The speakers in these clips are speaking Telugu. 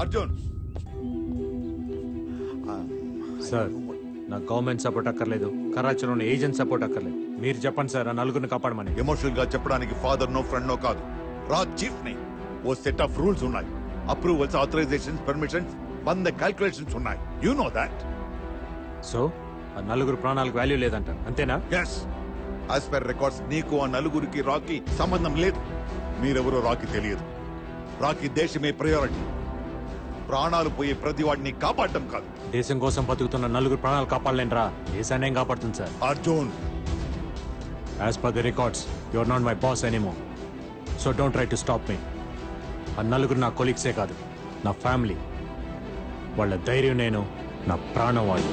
అర్జున్ సార్ నాకు గవర్నమెంట్ సపోర్ట్ అక్కర్లేదు, కరాచీలో ఏజెంట్ సపోర్ట్ అక్కర్లేదు. మీరు చెప్పండి సార్ ఆ నలుగురిని కాపాడమని. ఎమోషనల్ గా చెప్పడానికి ఫాదర్ నో ఫ్రెండ్ నో కాదు, రాజ్ చీఫ్ ని. ఓ సెట్ ఆఫ్ రూల్స్ ఉన్నాయి, అప్రూవల్స్, ఆథరైజేషన్స్, పర్మిషన్స్, 100 క్యాల్కులేషన్స్ ఉన్నాయి. You know that. సో ఆ నలుగురు ప్రాణాలకు వాల్యూ లేదంట, అంతేనా? ఎస్, యాజ్ పర్ రికార్డ్స్ నీకు ఆ నలుగురికి రాకీ సంబంధం లేదు. మీరెవరో రాకీ తెలియదు. రాకీ దేశమే ప్రయారిటీ. ప్రాణాలు పోయే ప్రతి వాడిని కాపాడడం కాదు. దేశం కోసం బతుకుతున్న నలుగురు ప్రాణాలు కాపాడలేనరా, దేశాన్ని ఏం కాపాడుతుంది sir? Arjun, as per the records you are not my boss anymore, so don't try to stop me. ఆ నలుగురు నా కొలీగ్సే కాదు, నా ఫ్యామిలీ. వాళ్ళ ధైర్యం నేను, నా ప్రాణం వాళ్ళు.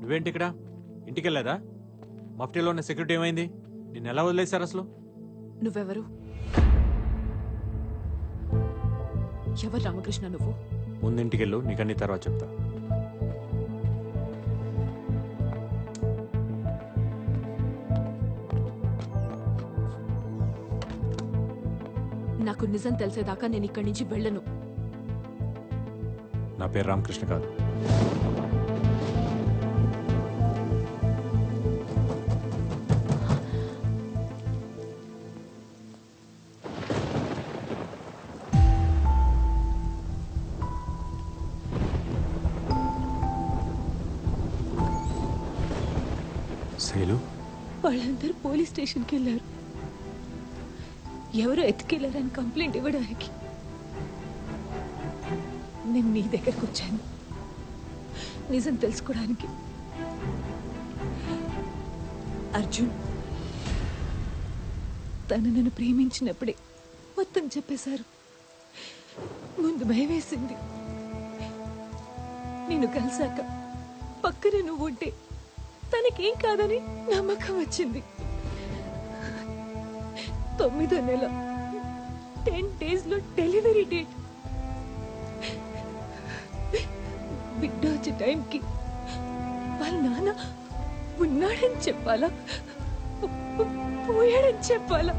నువ్వేంటి ఇక్కడ? ఇంటికి వెళ్ళలేదా? మఫ్టీలో ఉన్న సెక్యూరిటీ ఏమైంది? నిన్ను ఎలా వదిలేశారు అసలు? నువ్వెవరు? ఎవరు రామకృష్ణ నువ్వు? ముందు ఇంటికి వెళ్ళు, నీకన్నీ తర్వాత చెప్తా. నాకు నిజం తెలిసేదాకా నేను ఇక్కడి నుంచి వెళ్ళను. నా పేరు రామకృష్ణ కాదు. శైలు, వాళ్ళందరూ పోలీస్ స్టేషన్కి వెళ్ళారు. ఎవరో ఎత్తుకెళ్లారని కంప్లైంట్ ఇవ్వడానికి. నేను నీ దగ్గరకు వచ్చాను నిజం తెలుసుకోవడానికి. అర్జున్ తను నన్ను ప్రేమించినప్పుడే మొత్తం చెప్పేశారు. ముందు భయం వేసింది. నేను కలిసాక పక్కన నువ్వు ఉంటే తనకేం కాదని నమ్మకం వచ్చింది. 9వ నెల 10 days లో డెలివరీ డేట్. బిడ్డ వచ్చే టైంకి వాళ్ళ నాన్న ఉన్నాడని చెప్పాలా, పోయాడని చెప్పాలా?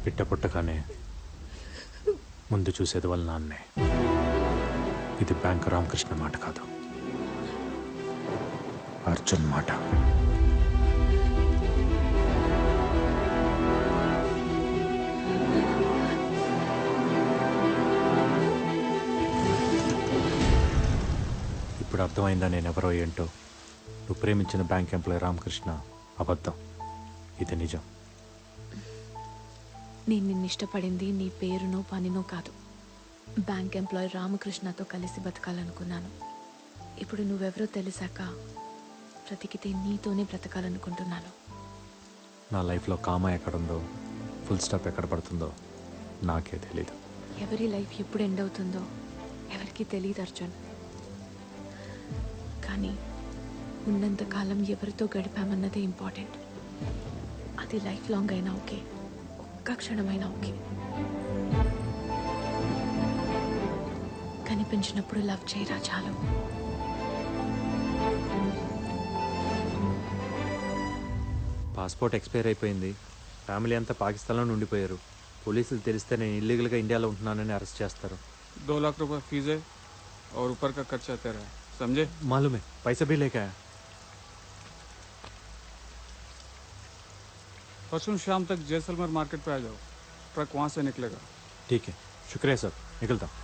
పిట్ట పుట్టగానే ముందు చూసేది వాళ్ళ నాన్నే. ఇది బ్యాంక్ రామకృష్ణ మాట కాదు, అర్జున్ మాట. ఇప్పుడు అర్థమైందా నేనెవరో ఏంటో? నువ్వు ప్రేమించిన బ్యాంక్ ఎంప్లాయీ రామకృష్ణ అబద్ధం, ఇది నిజం. నేను నిన్ను ఇష్టపడింది నీ పేరునో పనినో కాదు, బ్యాంక్ ఎంప్లాయీ రామకృష్ణతో కలిసి బతకాలనుకున్నాను. ఇప్పుడు నువ్వెవరో తెలిసాక బ్రతికితే నీతోనే బ్రతకాలనుకుంటున్నాను. నా లైఫ్లో కామా ఎక్కడుందో, ఫుల్ స్టాప్ ఎక్కడ పడుతుందో నాకే తెలీదు. ఎవరి లైఫ్ ఎప్పుడు ఎండ్ అవుతుందో ఎవరికి తెలియదు అర్జున్. కానీ ఉన్నంతకాలం ఎవరితో గడిపామన్నదే ఇంపార్టెంట్. అది లైఫ్ లాంగ్ అయినా ఓకే, ఒక్క క్షణమైనా ఓకే. కనిపించినప్పుడు లవ్ చేయరా చాలు. పాస్పోర్ట్ ఎక్స్పైర్ అయిపోయింది, ఫ్యామిలీ అంతా పాకిస్తాన్లో ఉండిపోయారు. పోలీసులు తెలిస్తే నేను ఇల్లీగల్గా ఇండియాలో ఉంటున్నానని అరెస్ట్ చేస్తారు. 2 लाख रुपए फीस है और ऊपर का खर्चा तेरा है, समझे? मालूम है, पैसा भी लेके आया. परसों शाम तक जैसलमेर मार्केट पे आ जाओ, ट्रक वहाँ से निकलेगा. ठीक है, शुक्रिया सर, निकलता हूँ.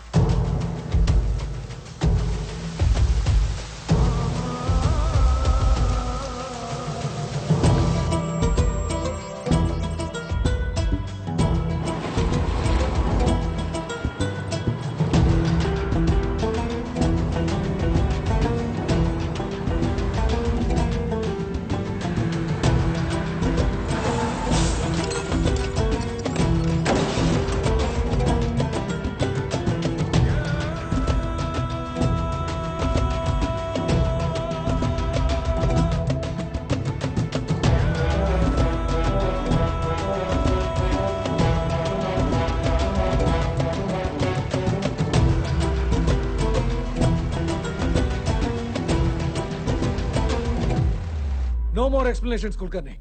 No more explanations Kulkarni.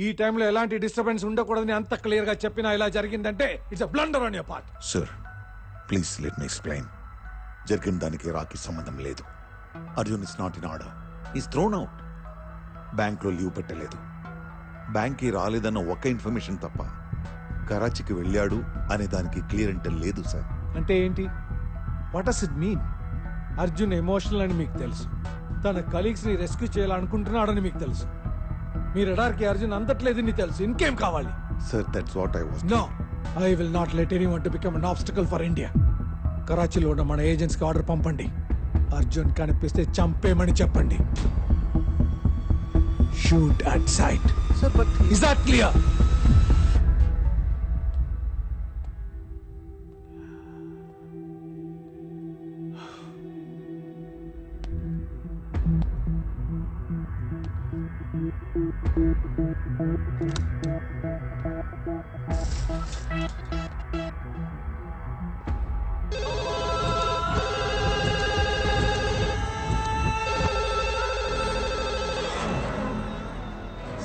ఈ టైంలో ఎలాంటి డిస్టర్బెన్స్ ఉండకూడదని అంత క్లియర్ గా చెప్పినా ఇలా జరిగిందంటే it's a blunder on your part. Sir please let me explain. జరిగిన దానికి రాకీ సంబంధం లేదు. Arjun is not in order. Is throne out. బ్యాంక్లో లీవ్ పెట్టలేదు. బ్యాంక్కి రాలేదన్న ఒక్క ఇన్ఫర్మేషన్ తప్ప కరాచీకి వెళ్ళాడు అనే దానికి క్లియర్ అంటే లేదు సార్. అంటే ఏంటి? What does it mean? Arjun emotional అని మీకు తెలుసు, తన కలీగ్స్ ని రెస్క్యూ చేయాలనుకుంటున్నాడని మీకు తెలుసు, మీ రడార్కి అర్జున్ అందట్లేదని తెలుసు. ఇంకేం కావాలి? Sir that's what I was. No, I will not let anyone to become an obstacle for India. కరాచీలో ఉన్న మన ఏజెంట్స్ కి ఆర్డర్ పంపండి. అర్జున్ కనిపిస్తే చంపేమని చెప్పండి. Shoot at sight. Is that clear?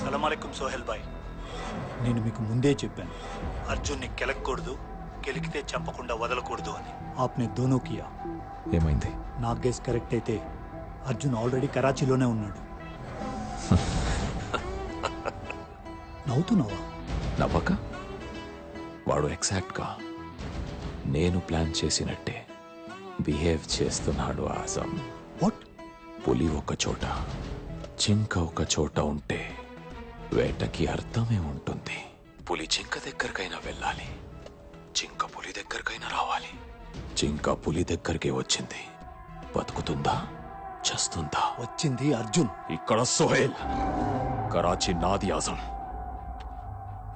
సలామలేకుం సోహెల్ భాయ్. నేను మీకు ముందే చెప్పాను, అర్జున్ని కెలకూడదు, కెలికితే చంపకుండా వదలకూడదు అని. ఆప్నే దోనో కియా. ఏమైంది? నా గెస్ కరెక్ట్ అయితే అర్జున్ ఆల్రెడీ కరాచీలోనే ఉన్నాడు. నవ్వుతున్నావా? నవ్వక? వాడు ఎగ్జాక్ట్గా నేను ప్లాన్ చేసినట్టే బిహేవ్ చేస్తున్నాడు ఆజం. వాట్? పులి ఒక చోట, జింక ఒక చోట ఉంటే వేటకి అర్థమే ఉంటుంది. పులి జింక దగ్గరకైనా వెళ్ళాలి, జింక పులి దగ్గరకైనా రావాలి. జింక పులి దగ్గరికి వచ్చింది, బతుకుతుందా చస్తుందా? వచ్చింది అర్జున్. ఇక్కడ సోహెల్. కరాచీ నాది ఆజం.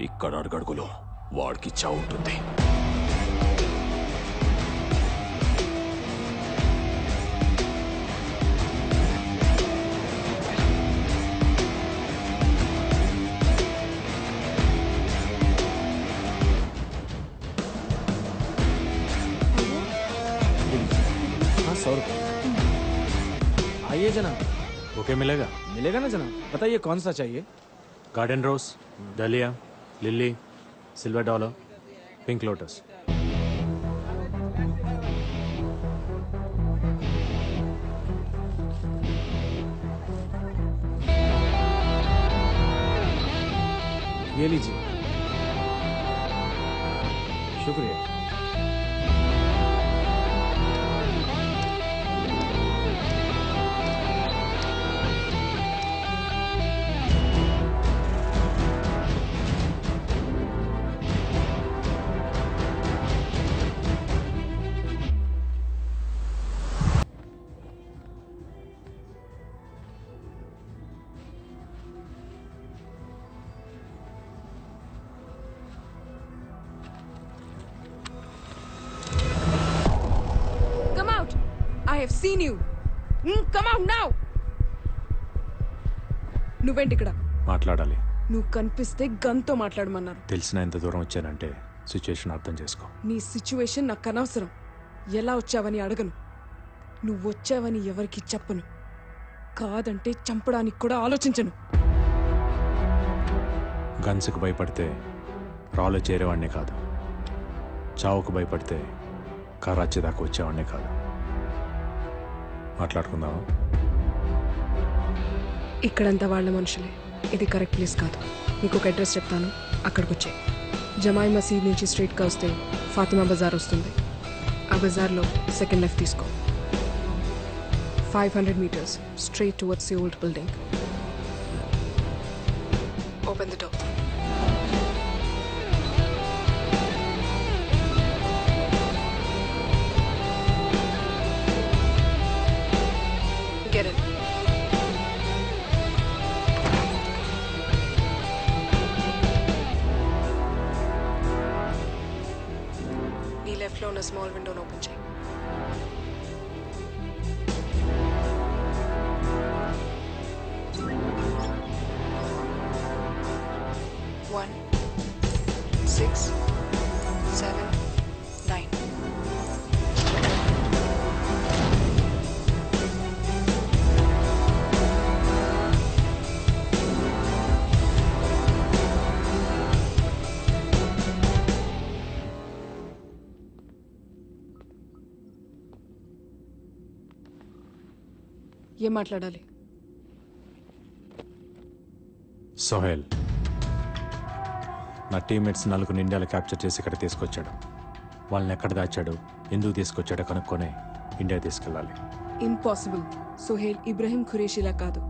ఇక్కడ అడుగడుగులో వాడికి చావు ఉంటుంది. आइए जनाब. ओके मिलेगा? मिलेगा ना जनाब? बताइए कौन सा चाहिए? गार्डन रोज, डलिया, lily, silver dollar, pink lotus. ये लीजिए. शुक्रिया. Come out! I have seen you. Come out now! నువ్వేంటి ఇక్కడ? మాట్లాడాలి. నువ్వు కనిపిస్తే గన్తో మాట్లాడమన్నారు. తెలిసిన ఎంత దూరం వచ్చానంటే సిచ్యుయేషన్ అర్థం చేసుకో. నీ సిచ్యువేషన్ నాకు అనవసరం. ఎలా వచ్చావని అడగను, నువ్వు వచ్చావని ఎవరికి చెప్పను. కాదంటే చంపడానికి కూడా ఆలోచించను. గన్స్కి భయపడితే రాలో చేరేవాడినే కాదు, చావుకు భయపడితే కరాచీ దాకా వచ్చేవాడినే కాదు. మాట్లాడుకుందామా? ఇక్కడంతా వాళ్ళ మనుషులే. ఇది కరెక్ట్ ప్లేస్ కాదు. నీకు ఒక అడ్రస్ చెప్తాను, అక్కడికి వచ్చే. జమాయి మసీద్ నుంచి స్ట్రైట్గా వస్తే ఫాతిమా బజార్ వస్తుంది. ఆ బజార్లో సెకండ్ లెఫ్ట్ తీసుకో. 500 meters straight towards the old building. Open the door. Get in. నీ లెఫ్ట్ లో ఉన్న స్మాల్ విండోని ఓపెన్ చేయి. One, 6, 7, 9. ఏం మాట్లాడాలి? సోహెల్ నా టీమ్మేట్స్ నలుగురు ఇండియాలో క్యాప్చర్ చేసి ఇక్కడ తీసుకొచ్చాడు. వాళ్ళని ఎక్కడ దాచాడు, ఎందుకు తీసుకొచ్చాడో కనుక్కొని ఇండియా తీసుకెళ్ళాలి. ఇంపాసిబుల్. సోహెల్ ఇబ్రహీం ఖురేషిలా కాదు.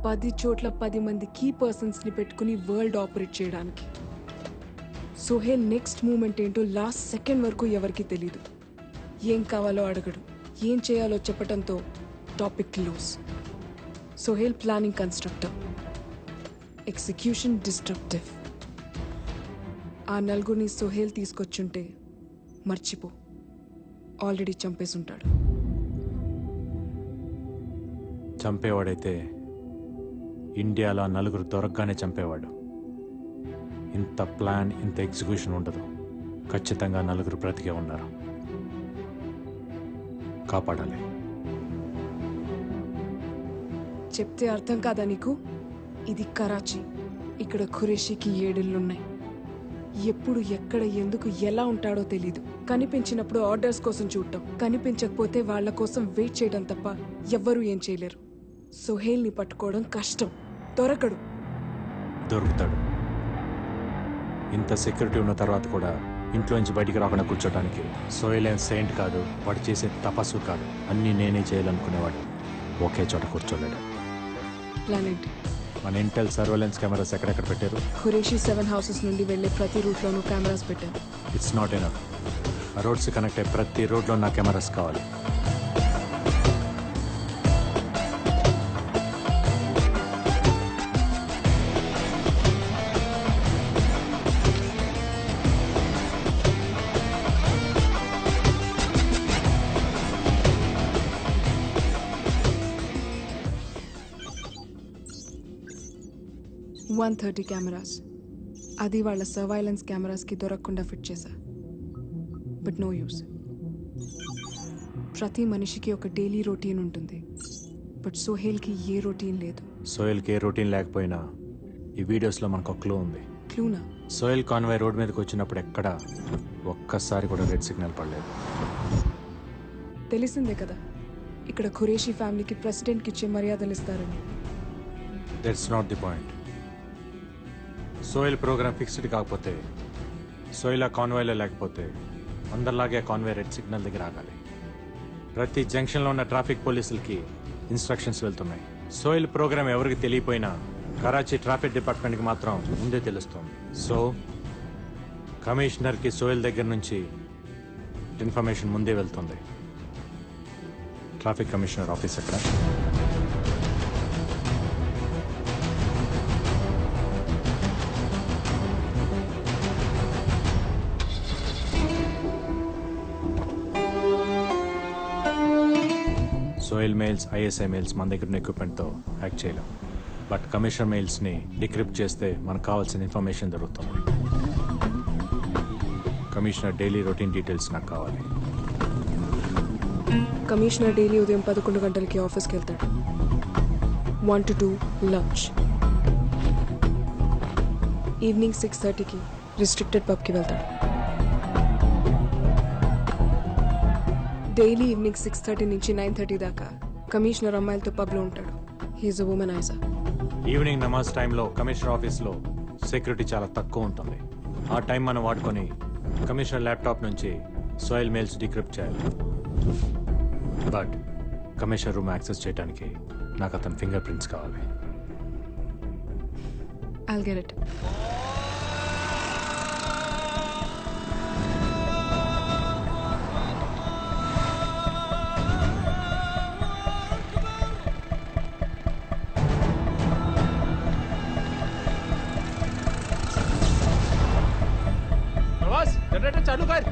10 చోట్ల 10 మంది కీ పర్సన్స్ని పెట్టుకుని వరల్డ్ ఆపరేట్ చేయడానికి. సోహెల్ నెక్స్ట్ మూమెంట్ ఏంటో లాస్ట్ సెకండ్ వరకు ఎవరికీ తెలీదు. ఏం కావాలో అడగడు, ఏం చేయాలో చెప్పడంతో topic close. Sohel planning constructor, execution destructive. ఆ నలుగురిని సోహెల్ తీసుకొచ్చుంటే మర్చిపో, ఆల్రెడీ చంపేసుంటాడు. చంపేవాడైతే ఇండియాలో నలుగురు దొరకగానే చంపేవాడు. ఇంత ప్లాన్, ఇంత ఎగ్జిక్యూషన్ ఉండదు. ఖచ్చితంగా నలుగురు బ్రతికే ఉన్నారు. కాపాడాలి. చెప్తే అర్థం కాదా నీకు? ఇది కరాచీ. ఇక్కడ ఖురేషీకి 7 ఇళ్ళున్నాయి. ఎప్పుడు, ఎక్కడ, ఎందుకు, ఎలా ఉంటాడో తెలీదు. కనిపించినప్పుడు ఆర్డర్స్ కోసం చూడటం, కనిపించకపోతే వాళ్ళ కోసం వెయిట్ చేయడం తప్ప ఎవ్వరూ ఏం చేయలేరు. సోహెల్ని పట్టుకోవడం కష్టం. దొరకడు. దొరుకుతాడు. ఇంత సెక్యూరిటీ ఉన్న తర్వాత కూడా ఇంట్లో నుంచి బయటికి రాకుండా కూర్చోడానికి సోహెల్ ఏం సెయింట్ కాదు. వాడు చేసే తపస్సు కాదు. అన్నీ నేనే చేయాలనుకునేవాడు. ఒకే చోట కూర్చోలేడు. ప్లాన్ ఏంటి? మన ఇంటెల్ సర్వేలెన్స్ కెమెరాస్ ఎక్కడెక్కడ పెట్టారు? ఖురేషీ 7 హౌసెస్ నుండి వెళ్లే ప్రతి రూట్లోనూ కెమెరాస్ పెట్టారు. It's not enough. ఆ రోడ్స్ కనెక్ట్ అయ్యే ప్రతి రోడ్లో నా కెమెరాస్ కావాలి. $130 కెమెరాస్. అది వాళ్ళ సర్వైలెన్స్ కెమెరాస్కి దొరకకుండా ఫిట్ చేశా. But no use. ప్రతి మనిషికి ఒక డైలీ రొటీన్ ఉంటుంది. బట్ సోహెల్కి ఏ రొటీన్ లేదు. సోహెల్కి ఏ రొటీన్ లేకపోయినా ఈ వీడియోస్లో మనకు ఒక క్లూ ఉంది. క్లూనా? సోహెల్ కాన్వాయ్ రోడ్ మీదకి వచ్చినప్పుడు ఎక్కడ ఒక్కసారి కూడా రెడ్ సిగ్నల్ పడలేదు. తెలిసిందే కదా, ఇక్కడ ఖురేషీ ఫ్యామిలీకి ప్రెసిడెంట్కి ఇచ్చే మర్యాదలు ఇస్తారని. That's not the point. Sohel program fixed కాకపోతే, సోహెల్ ఆ కాన్వాయ్లో లేకపోతే అందరిలాగే ఆ కాన్వాయ్ రెడ్ సిగ్నల్ దగ్గర ఆగాలి. ప్రతి జంక్షన్లో ఉన్న ట్రాఫిక్ పోలీసులకి ఇన్స్ట్రక్షన్స్ వెళ్తున్నాయి. సోహెల్ ప్రోగ్రామ్ ఎవరికి తెలియపోయినా కరాచీ ట్రాఫిక్ డిపార్ట్మెంట్కి మాత్రం ముందే తెలుస్తుంది. సో కమిషనర్కి సోహెల్ దగ్గర నుంచి ఇన్ఫర్మేషన్ ముందే వెళ్తుంది. ట్రాఫిక్ కమిషనర్ ఆఫీస్ ఎక్కడ? సోహెల్ మెయిల్స్, ఐఎస్ఐ మెయిల్స్ మన దగ్గర ఉన్న ఎక్విప్మెంట్తో హ్యాక్ చేయలేం. బట్ కమిషనర్ మెయిల్స్ని డిక్రిప్ట్ చేస్తే మనకు కావాల్సిన ఇన్ఫర్మేషన్ దొరుకుతుంది. కమిషనర్ డైలీ రొటీన్ డీటెయిల్స్ నాకు కావాలి. కమిషనర్ డైలీ ఉదయం 11 గంటలకి ఆఫీస్కి వెళ్తాడు. 1 to 2 లంచ్. ఈవినింగ్ 6:30కి రిస్ట్రిక్టెడ్ పబ్కి వెళ్తాడు. డైలీ ఈవినింగ్ 6:30 నుంచి 9:30 దాకా కమిషనర్ అమ్మాయిలతో పబ్లో ఉంటాడు. హీఈస్ అ వుమనైజర్. ఈవినింగ్ నమాజ్ టైంలో కమిషనర్ ఆఫీస్లో సెక్యూరిటీ చాలా తక్కువ ఉంటుంది. ఆ టైం మనం వాడుకొని కమిషనర్ ల్యాప్టాప్ నుంచి సోహెల్ మెయిల్స్ డిక్రిప్ట్ చేయాలి. బట్ కమిషనర్ రూమ్ యాక్సెస్ చేయడానికి నాకు అతని ఫింగర్ ప్రింట్స్ కావాలి. I'll get it. जनरेटर चालू कर.